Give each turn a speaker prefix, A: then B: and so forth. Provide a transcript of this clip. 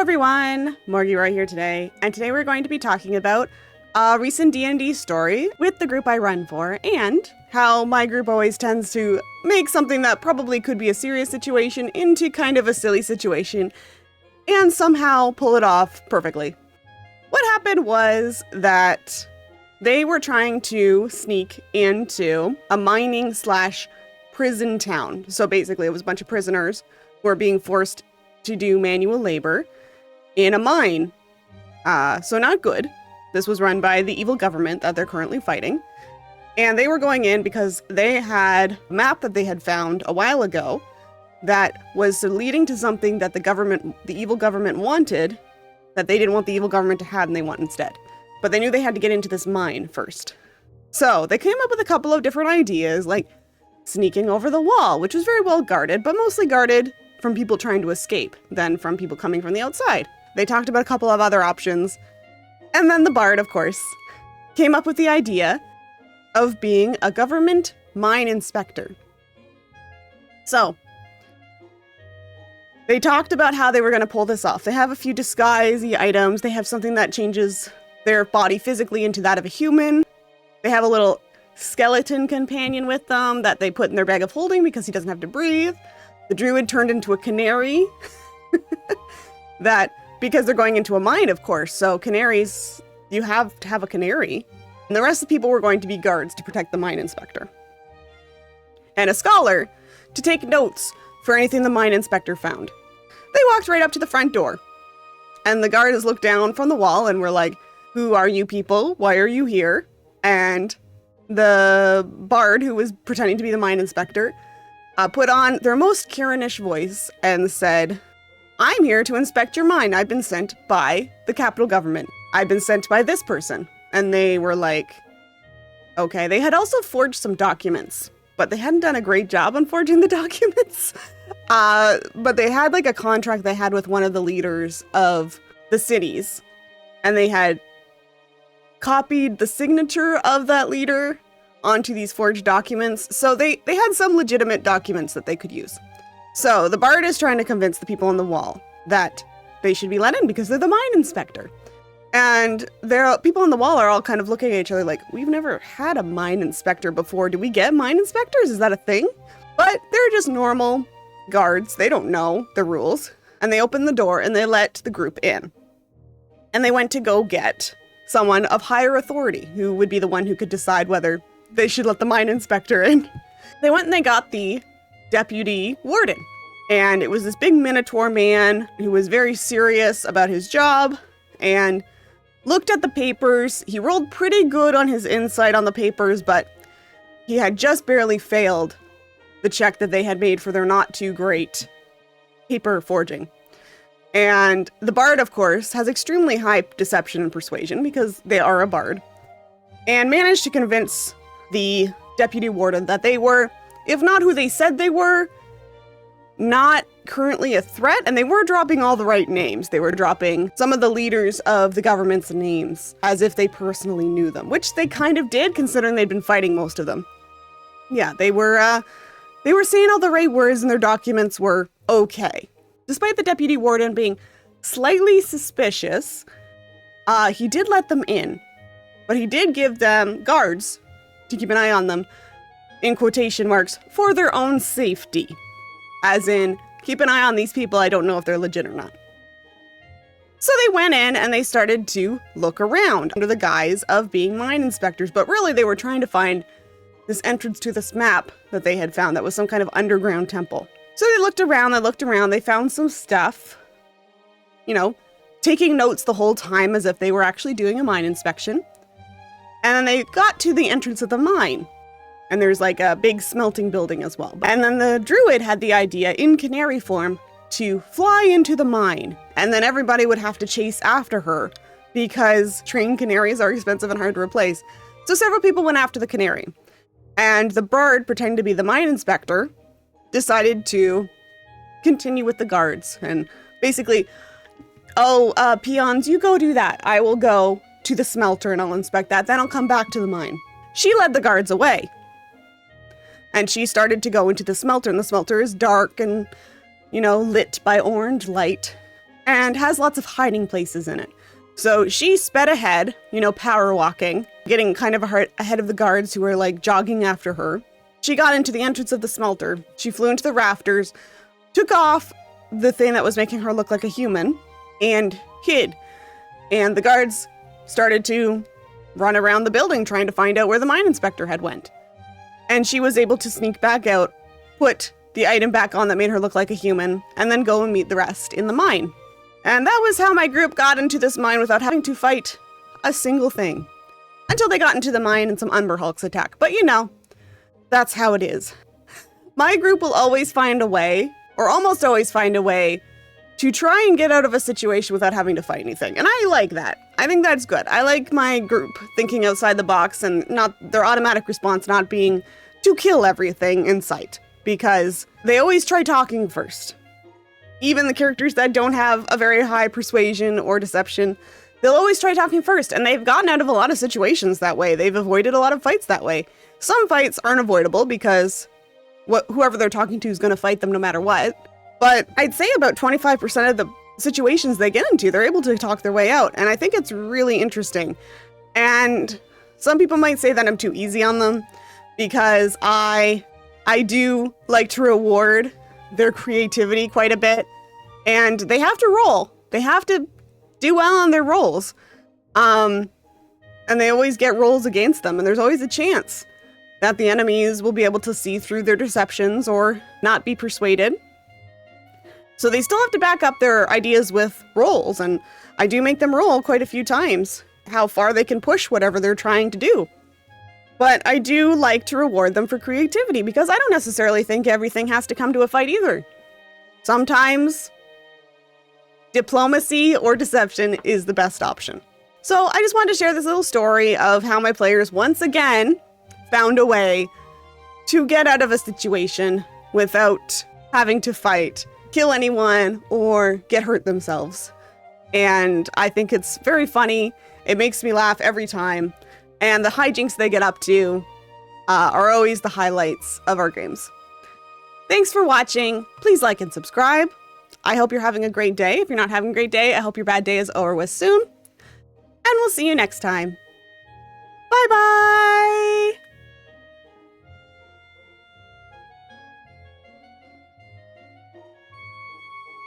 A: everyone, Morgie right here today, and today we're going to be talking about a recent D&D story with the group I run for, and how my group always tends to make something that probably could be a serious situation into kind of a silly situation, and somehow pull it off perfectly. What happened was that they were trying to sneak into a mining/prison town. So basically it was a bunch of prisoners who were being forced to do manual labor in a mine. So not good. This was run by the evil government that they're currently fighting. And they were going in because they had a map that they had found a while ago that was leading to something that the evil government wanted, that they didn't want the evil government to have and they want instead. But they knew they had to get into this mine first. So they came up with a couple of different ideas, like sneaking over the wall, which was very well guarded, but mostly guarded from people trying to escape than from people coming from the outside. They talked about a couple of other options. And then the bard, of course, came up with the idea of being a government mine inspector. So they talked about how they were going to pull this off. They have a few disguisey items. They have something that changes their body physically into that of a human. They have a little skeleton companion with them that they put in their bag of holding because he doesn't have to breathe. The druid turned into a canary. Because they're going into a mine, of course. So canaries, you have to have a canary. And the rest of the people were going to be guards to protect the mine inspector. And a scholar to take notes for anything the mine inspector found. They walked right up to the front door. And the guards looked down from the wall and were like, "Who are you people? Why are you here?" And the bard, who was pretending to be the mine inspector, put on their most Karenish voice and said, "I'm here to inspect your mine. I've been sent by the capital government. I've been sent by this person." And they were like, okay. They had also forged some documents, but they hadn't done a great job on forging the documents. But they had like a contract they had with one of the leaders of the cities, and they had copied the signature of that leader onto these forged documents. So they had some legitimate documents that they could use. So the bard is trying to convince the people on the wall that they should be let in because they're the mine inspector. And people on the wall are all kind of looking at each other like, we've never had a mine inspector before. Do we get mine inspectors? Is that a thing? But they're just normal guards. They don't know the rules. And they open the door and they let the group in. And they went to go get someone of higher authority who would be the one who could decide whether they should let the mine inspector in. They went and they got the deputy warden. And it was this big minotaur man who was very serious about his job and looked at the papers. He rolled pretty good on his insight on the papers, but he had just barely failed the check that they had made for their not too great paper forging. And the bard, of course, has extremely high deception and persuasion because they are a bard, and managed to convince the deputy warden that they were, if not who they said they were, not currently a threat. And they were dropping all the right names. They were dropping some of the leaders of the government's names as if they personally knew them, which they kind of did considering they'd been fighting most of them. Yeah, they were saying all the right words and their documents were okay. Despite the deputy warden being slightly suspicious, he did let them in, but he did give them guards to keep an eye on them, in quotation marks, for their own safety. As in, keep an eye on these people, I don't know if they're legit or not. So they went in and they started to look around under the guise of being mine inspectors, but really they were trying to find this entrance to this map that they had found that was some kind of underground temple. So they looked around, they found some stuff, taking notes the whole time as if they were actually doing a mine inspection. And then they got to the entrance of the mine. And there's like a big smelting building as well. And then the druid had the idea in canary form to fly into the mine. And then everybody would have to chase after her because trained canaries are expensive and hard to replace. So several people went after the canary. And the bard, pretending to be the mine inspector, decided to continue with the guards. And basically, peons, you go do that. I will go to the smelter and I'll inspect that. Then I'll come back to the mine. She led the guards away. And she started to go into the smelter, and the smelter is dark and, lit by orange light. and has lots of hiding places in it. So she sped ahead, power walking, getting kind of ahead of the guards who were like jogging after her. She got into the entrance of the smelter. She flew into the rafters, took off the thing that was making her look like a human, and hid. And the guards started to run around the building trying to find out where the mine inspector had went. And she was able to sneak back out, put the item back on that made her look like a human, and then go and meet the rest in the mine. And that was how my group got into this mine without having to fight a single thing. Until they got into the mine and some Umber Hulks attack. But that's how it is. My group will always find a way, or almost always find a way, to try and get out of a situation without having to fight anything. And I like that. I think that's good. I like my group thinking outside the box and not their automatic response not being to kill everything in sight. Because they always try talking first. Even the characters that don't have a very high persuasion or deception, they'll always try talking first. And they've gotten out of a lot of situations that way. They've avoided a lot of fights that way. Some fights aren't avoidable because whoever they're talking to is going to fight them no matter what. But I'd say about 25% of the situations they get into, they're able to talk their way out. And I think it's really interesting. And some people might say that I'm too easy on them because I do like to reward their creativity quite a bit. And they have to roll. They have to do well on their rolls. And they always get rolls against them. And there's always a chance that the enemies will be able to see through their deceptions or not be persuaded. So they still have to back up their ideas with rolls. And I do make them roll quite a few times how far they can push whatever they're trying to do. But I do like to reward them for creativity because I don't necessarily think everything has to come to a fight either. Sometimes diplomacy or deception is the best option. So I just wanted to share this little story of how my players once again found a way to get out of a situation without having to fight, kill anyone, or get hurt themselves. And I think it's very funny. It makes me laugh every time. And the hijinks they get up to are always the highlights of our games. Thanks for watching. Please like and subscribe. I hope you're having a great day. If you're not having a great day, I hope your bad day is over with soon. And we'll see you next time. Bye-bye!